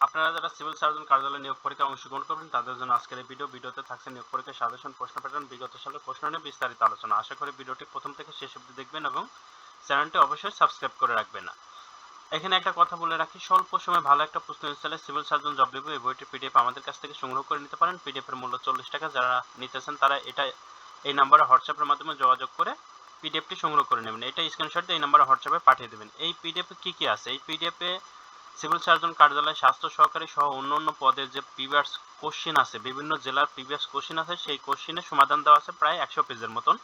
আপনারা যারা civil surgeon কার্যালয়ে নিয়োগ পরীক্ষায় অংশগ্রহণ করবেন তাদের জন্য আজকের এই ভিডিওতে থাকছে নিয়োগ পরীক্ষার সাজেশন, প্রশ্ন প্যাটার্ন, বিগত সালের প্রশ্ন নিয়ে বিস্তারিত আলোচনা। আশা করি ভিডিওটি প্রথম থেকে শেষ অবধি দেখবেন এবং চ্যানেলটি অবশ্যই সাবস্ক্রাইব করে রাখবেন। এখানে একটা কথা বলে রাখি, স্বল্প সময়ে ভালো একটা প্রস্তুতি চাইলে সিভিল সার্জন জব রিভিউ এই বইটির পিডিএফ আমাদের কাছ থেকে সংগ্রহ করে নিতে পারেন। পিডিএফ এর মূল্য 40 টাকা। যারা নিতেছেন তারা এই নাম্বারে হোয়াটসঅ্যাপের মাধ্যমে যোগাযোগ করে পিডিএফটি সংগ্রহ করে নেবেন। এটা স্ক্রিনশট দিয়ে এই নাম্বারে হোয়াটসঅ্যাপে পাঠিয়ে দেবেন। এই পিডিএফে কি আছে? এই পিডিএফে সিভিল সার্জন কার্যালয়, স্বাস্থ্য সহকারী সহ অন্যান্য পদের যে প্রিভিয়াস কোশ্চেন আছে, বিভিন্ন জেলার প্রিভিয়াস কোশ্চেন আছে, সেই কোশ্চেনের সমাধান দেওয়া আছে প্রায় 100 পেজের মতন।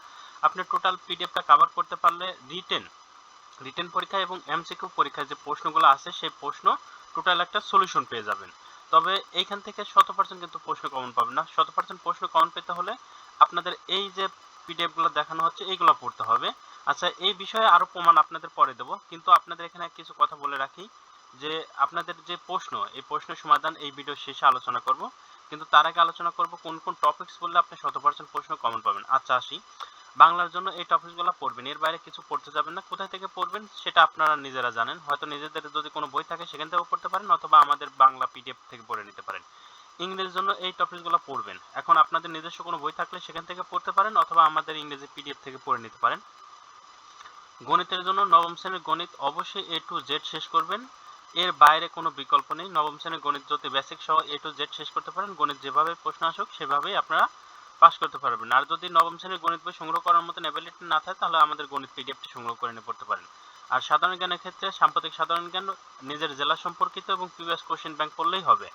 আপনি টোটাল পিডিএফটা কভার করতে পারলে রিটেন পরীক্ষা এবং এমসিকিউ পরীক্ষায় যে প্রশ্নগুলো আছে সেই প্রশ্ন টোটাল একটা সলিউশন পেয়ে যাবেন। তবে এইখান থেকে 100% কিন্তু প্রশ্ন কমন পাবেন না। 100% প্রশ্ন কমন পেতে হলে আপনাদের এই যে পিডিএফগুলো দেখানো হচ্ছে এইগুলো পড়তে হবে। আচ্ছা, এই বিষয়ে আরো প্রমাণ আপনাদের পরে দেব, কিন্তু আপনাদের এখানে কিছু কথা বলে রাখি যে আপনাদের যে প্রশ্ন, এই প্রশ্নের সমাধান এই ভিডিও শেষে আলোচনা করব, কিন্তু তার আগে আলোচনা করব কোন কোন টপিকস বললে আপনি 100% প্রশ্ন কমন পাবেন। আচ্ছা আসি, বাংলার জন্য এই টপিকসগুলো পড়বেন, এর বাইরে কিছু পড়তে যাবেন না। কোথায় থেকে পড়বেন সেটা আপনারা নিজেরা জানেন, হয়তো নিজেদের যদি কোনো বই থাকে সেখান থেকেও পড়তে পারেন, অথবা আমাদের বাংলা পিডিএফ থেকে পড়ে নিতে পারেন। ইংরেজির জন্য এই টপিকসগুলো পড়বেন, এখন আপনাদের নিজস্ব কোনো বই থাকলে সেখান থেকে পড়তে পারেন, অথবা আমাদের ইংরেজি পিডিএফ থেকে পড়ে নিতে পারেন। গণিতের জন্য নবম শ্রেণীর গণিত অবশ্যই A to Z শেষ করবেন, এর বাইরে কোনো বিকল্প নেই। নবম শ্রেণীর গণিত যদি বেসিক সহ A to Z শেষ করতে পারেন, গণিত যেভাবে প্রশ্ন আসুক সেভাবেই আপনারা পাস করতে পারবেন। আর যদি নবম শ্রেণীর গণিত বই সংগ্রহ করার মতন অ্যাবিলিটি না থাকে তাহলে আমাদের গণিত পিডিএফটি সংগ্রহ করে নিয়ে পড়তে পারেন। আর সাধারণ জ্ঞানের ক্ষেত্রে সাম্প্রতিক সাধারণ জ্ঞান, নিজের জেলা সম্পর্কিত এবং প্রিভিয়াস কোশ্চেন ব্যাংক পড়লেই হবে।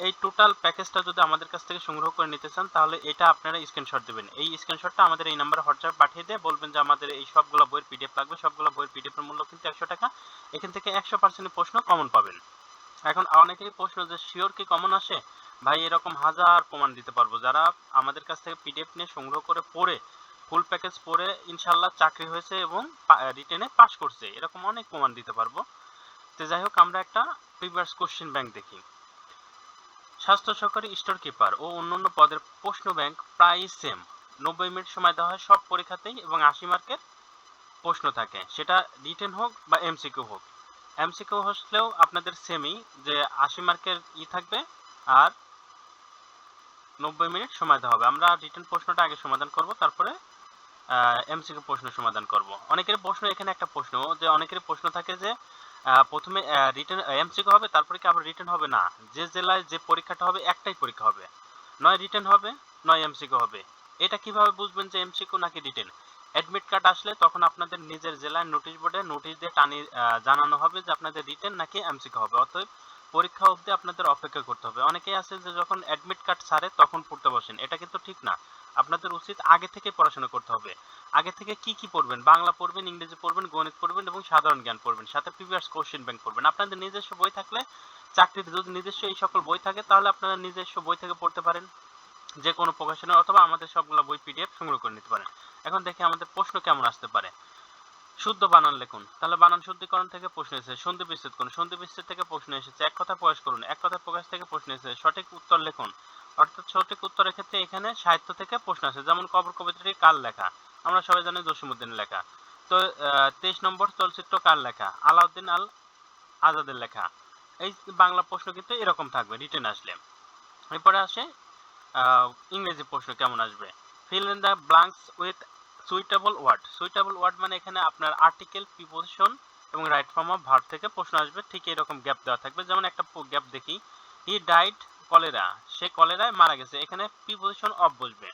এই টোটাল প্যাকেজটা যদি আমাদের কাছ থেকে সংগ্রহ করে নিতে চান তাহলে এটা আপনারা স্ক্রিনশট দেবেন। এই স্ক্রিনশটটা আমাদের এই নাম্বারে হোয়াটসঅ্যাপে পাঠিয়ে দিয়ে বলবেন যে আমাদের এই সবগুলো বইয়ের পিডিএফ লাগবে। সবগুলো বইয়ের পিডিএফ এর মূল্য কিন্তু 100 টাকা। এখান থেকে 100% প্রশ্ন কমন পাবেন। এখন অনেকেরই প্রশ্ন যে শিওর কি কমন আসে? ভাই, এরকম হাজার প্রমাণ দিতে পারবো, যারা আমাদের কাছ থেকে পিডিএফ নিয়ে সংগ্রহ করে পড়ে ফুল প্যাকেজ পড়ে ইনশাল্লাহ চাকরি হয়েছে এবং রিটেনে পাস করছে, এরকম অনেক প্রমাণ দিতে পারবো। তো যাই হোক, আমরা একটা প্রিভিয়াস কোশ্চেন ব্যাংক দেখি। স্বাস্থ্য সহকারী, স্টোর কিপার ও অন্যান্য পদের প্রশ্ন ব্যাংক প্রায় সেম। 90 মিনিট সময় দেওয়া হয় সব পরীক্ষাতেই এবং 80 মার্কের প্রশ্ন থাকে, সেটা রিটেন হোক বা এমসিকিউ হোক। এমসিকিউ হলেও আপনাদের সেমই, যে 80 মার্কের থাকবে আর 90 মিনিট সময় দেওয়া হবে। আমরা রিটেন প্রশ্নটা আগে সমাধান করব, তারপরে এমসিকিউ প্রশ্ন সমাধান করব। অনেকের প্রশ্ন, এখানে একটা প্রশ্ন, যে অনেকের প্রশ্ন থাকে যে প্রথমে রিটেন এমসিকিউ হবে তারপরে কি আবার রিটেন হবে? না, যে জেলায় যে পরীক্ষাটা হবে একটাই পরীক্ষা হবে, নয় রিটেন হবে নয় এমসিকিউ হবে। এটা কিভাবে বুঝবেন যে এমসিকিউ নাকি রিটেন? অ্যাডমিট কার্ড আসলে তখন আপনাদের নিজের জেলায় নোটিশ বোর্ডে নোটিশ দিয়ে জানানো হবে যে আপনাদের রিটেন নাকি এমসিকিউ হবে। অতএব পরীক্ষা অবধি আপনাদের অপেক্ষা করতে হবে। অনেকেই আছে যে যখন অ্যাডমিট কার্ড ছাড়ে তখন পড়তে বসেন, এটা কিন্তু ঠিক না। আপনাদের উচিত আগে থেকে পড়াশোনা করতে হবে। আগে থেকে কি কি পড়বেন? বাংলা পড়বেন, ইংরেজি পড়বেন, গণিত পড়বেন এবং সাধারণ জ্ঞান পড়বেন, সাথে প্রিভিয়াস কোশ্চেন ব্যাংক পড়বেন। আপনাদের নিজস্ব বই থাকলে, চাকরির যদি নিজস্ব এই সকল বই থাকে তাহলে আপনারা নিজস্ব বই থেকে পড়তে পারেন, যে কোনো প্রকাশনের, অথবা আমাদের সবগুলো বই পিডিএফ সংগ্রহ করে নিতে পারেন। এখন দেখি আমাদের প্রশ্ন কেমন আসতে পারে। শুদ্ধ বানান লিখুন, তাহলে বানান শুদ্ধিকরণ থেকে প্রশ্ন এসেছে। সন্ধি বিচ্ছেদ করুন, সন্ধি বিচ্ছেদ থেকে প্রশ্ন এসেছে। এক কথা প্রকাশ করুন, এক কথা প্রকাশ থেকে প্রশ্ন এসেছে। সঠিক উত্তর লিখুন, অর্থাৎ সঠিক উত্তরের ক্ষেত্রে এখানে সাহিত্য থেকে প্রশ্ন আসে, যেমন কবর কবিতাটি কার লেখা? আমরা সবাই জানি জসীমউদ্দিনের লেখা। তো 23 নম্বর চলচ্চিত্র কার লেখা? আলাউদ্দিন আল আজাদের লেখা। এই বাংলা প্রশ্ন কিন্তু এরকম থাকবে রিটেন আসলে। এরপরে আসে ইংরেজি প্রশ্ন কেমন আসবে। Fill in the blanks with suitable word. Suitable word মানে এখানে আপনার আর্টিকেল, প্রিপোজিশন এবং রাইট ফর্ম অফ ভার্ব থেকে প্রশ্ন আসবে। ঠিক এরকম গ্যাপ দেওয়া থাকবে, যেমন একটা গ্যাপ দেখি, হি ডাইড কলেরা, সে কলেরায় মারা গেছে, এখানে প্রিপোজিশন অফ বসবে।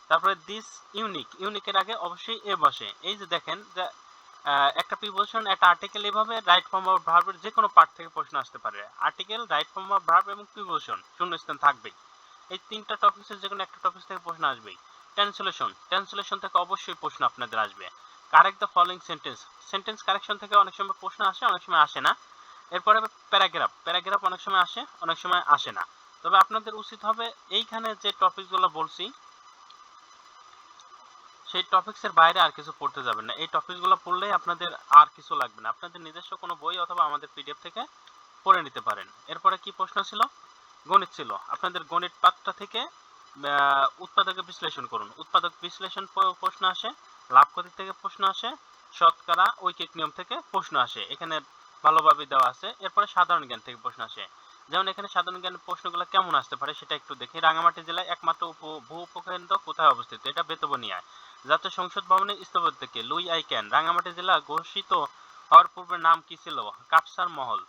তারপরে দিস ইউনিক, ইউনিকের আগে অবশ্যই এ বসে। এই যে দেখেন যে একটা প্রিপোজিশন, একটা আর্টিকেল, এভাবে রাইট ফর্ম অফ ভার্বের যে কোনো পার্ট থেকে প্রশ্ন আসতে পারে। Article, right form of verb এবং প্রিপোজিশন, শূন্যস্থান থাকবেই। এই তিনটা টপিকের যে কোনো একটা টপিক থেকে প্রশ্ন আসবেই। ট্রান্সলেশন, ট্রান্সলেশন থেকে অবশ্যই প্রশ্ন আপনাদের আসবে। Correct the following sentence, sentence correction থেকে অনেক সময় প্রশ্ন আসে, অনেক সময় আসে না। এরপরে প্যারাগ্রাফ, প্যারাগ্রাফ অনেক সময় আসে, অনেক সময় আসে না। তবে আপনাদের উচিত হবে এইখানে যে টপিকগুলো বলছি সেই টপিক্সের বাইরে আর কিছু পড়তে যাবেন না। এই টপিকগুলো পড়লেই আপনাদের আর কিছু লাগবে না, আপনাদের নিজস্ব কোনো বই অথবা আমাদের পিডিএফ থেকে পড়ে নিতে পারেন। এরপরে কি প্রশ্ন ছিল? গণিত ছিল। আপনাদের গণিত পাঠটা থেকে উৎপাদকের বিশ্লেষণ করুন, উৎপাদক বিশ্লেষণ প্রশ্ন আসে। লাভ ক্ষতি থেকে প্রশ্ন আসে। শতকরা ঐকিক নিয়ম থেকে প্রশ্ন আসে, এখানে ভালোভাবে দেওয়া আছে। এরপরে সাধারণ জ্ঞান থেকে প্রশ্ন আসে। যেমন এখানে সাধারণ জ্ঞানের প্রশ্নগুলো কেমন আসতে পারে সেটা একটু দেখি। রাঙ্গামাটি জেলায় একমাত্র ভূ উপকেন্দ্র কোথায় অবস্থিত? এটা বেতবনিয়ায়। জাতীয় সংসদ ভবনের স্থপতি কে? Louis I Kahn. রাঙ্গামাটি জেলা ঘোষিত হওয়ার পূর্বে নাম কি ছিল? কাপসার মহল।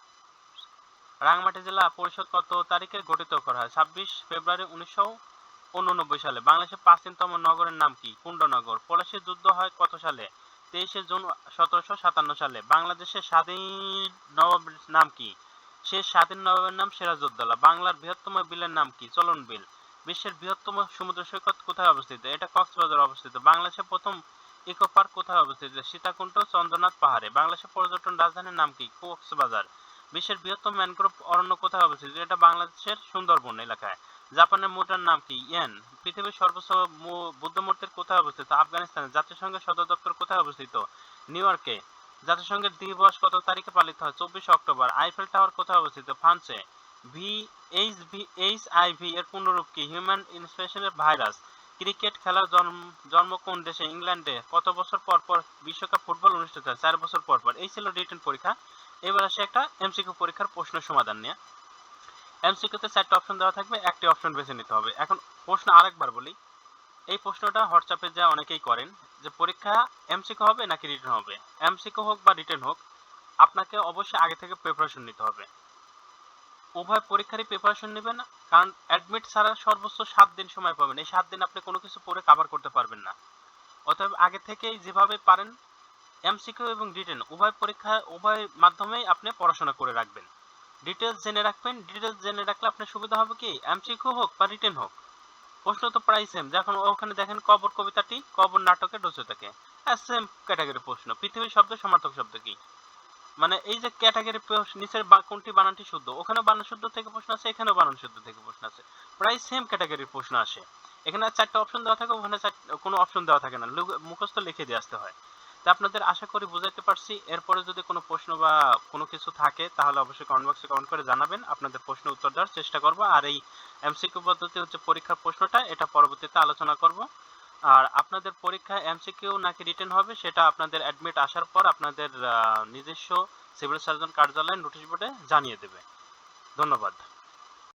রাঙ্গামাটি জেলা পরিষদ কত তারিখে গঠিত করা হয়? 26 ফেব্রুয়ারি 1989 সালে। বাংলাদেশের প্রাচীনতম নগরের নাম কি? কুন্ডনগর। পলাশীর যুদ্ধ হয় কত সালে? 23 জুন 1757 সালে। বাংলাদেশের স্বাধীন নবাবের নাম কি? শেষ স্বাধীন নবাবের নাম সিরাজউদ্দৌলা। বাংলার বৃহত্তম বিলের নাম কি? চলন বিল। বিশ্বের বৃহত্তম সমুদ্র সৈকত কোথায় অবস্থিত? এটা কক্সবাজারে অবস্থিত। বাংলাদেশের প্রথম ইকো পার্ক কোথায় অবস্থিত? সীতাকুণ্ড চন্দ্রনাথ পাহাড়ে। বাংলাদেশের পর্যটন রাজধানীর নাম কি? কক্সবাজার। বিশ্বের বৃহত্তম ম্যানগ্রোভ অরণ্য কোথায় অবস্থিত? এটা বাংলাদেশের সুন্দরবন এলাকায়। জাপানের মুদ্রার নাম কি? ইয়েন। পৃথিবীর সর্বোচ্চ বুদ্ধ মূর্তির কোথায় অবস্থিত? আফগানিস্তানে। জাতিসংঘের সদর দপ্তর কোথায় অবস্থিত? নিউ ইয়র্কে। জাতিসংঘের দিবস কত তারিখে পালিত হয়? 24 অক্টোবর। আইফেল টাওয়ার কোথায় অবস্থিত? ফ্রান্সে। এইচআইভি এর পূর্ণরূপ কি? Human influenza virus. ক্রিকেট খেলার জন্ম কোন দেশে? ইংল্যান্ডে। কত বছর পর পর বিশ্বকাপ ফুটবল অনুষ্ঠিত হয়? 4 বছর পর পর। এই ছিল রিটেন পরীক্ষা। এবার আসে একটা এমসিকিউ পরীক্ষার প্রশ্নের সমাধান নিয়ে। এমসিকিউতে 4টা অপশন দেওয়া থাকবে, একটি অপশন বেছে নিতে হবে। এখন প্রশ্ন আরেকবার বলি, এই প্রশ্নটা হোয়াটসঅ্যাপে যা অনেকেই করেন যে পরীক্ষা এমসিকিউ হবে নাকি রিটেন হবে। এমসিকিউ হোক বা রিটেন হোক, আপনাকে অবশ্যই আগে থেকে প্রিপারেশন নিতে হবে। উভয় পরীক্ষারই প্রিপারেশন নেবেন, কারণ অ্যাডমিট ছাড়া সর্বোচ্চ 7 দিন সময় পাবেন। এই 7 দিন আপনি কোনো কিছু পড়ে কভার করতে পারবেন না। অতএব আগে থেকেই যেভাবে পারেন এমসিকিউ এবং রিটেন উভয় মাধ্যমেই আপনি পড়াশোনা করে রাখবেন। ডিটেলস জেনে রাখবেন। ডিটেলস জেনে রাখলে আপনার সুবিধা হবে কি, এমসিকিউ হোক বা রিটেন হোক, প্রশ্ন তো প্রায় সেম। যখন ওখানে দেখেন কবর কবিতাটি কবর নাটকে রচিত থাকে, সেম ক্যাটাগরি প্রশ্ন। পৃথিবীর শব্দ সমার্থক শব্দ কি? মানে এই যে ক্যাটাগরি নিচের কোনটি বানানটি শুদ্ধ, ওখানেও বানান শুদ্ধ থেকে প্রশ্ন আছে, এখানেও বানান শুদ্ধ থেকে প্রশ্ন আছে। প্রায় সেম ক্যাটাগরির প্রশ্ন আসে। এখানে 4টা অপশন দেওয়া থাকে, ওখানে কোনো অপশন দেওয়া থাকে না, মুখস্থ লিখে দিয়ে আসতে হয়। তা আপনাদের আশা করি বুঝাইতে পারছি। এরপরে যদি কোনো প্রশ্ন বা কোনো কিছু থাকে তাহলে অবশ্যই কমেন্ট বক্সে কমেন্ট করে জানাবেন। আপনাদের প্রশ্নের উত্তর দেওয়ার চেষ্টা করব। আর এই এমসিকিউ পদ্ধতি হচ্ছে পরীক্ষার প্রশ্নটা, এটা পরবর্তীতে আলোচনা করব। আর আপনাদের পরীক্ষা এমসিকিউ নাকি রিটেন হবে সেটা আপনাদের অ্যাডমিট আসার পর আপনাদের নিজস্ব সিভিল সার্জন কার্যালয় নোটিশ বোর্ডে জানিয়ে দেবে। ধন্যবাদ।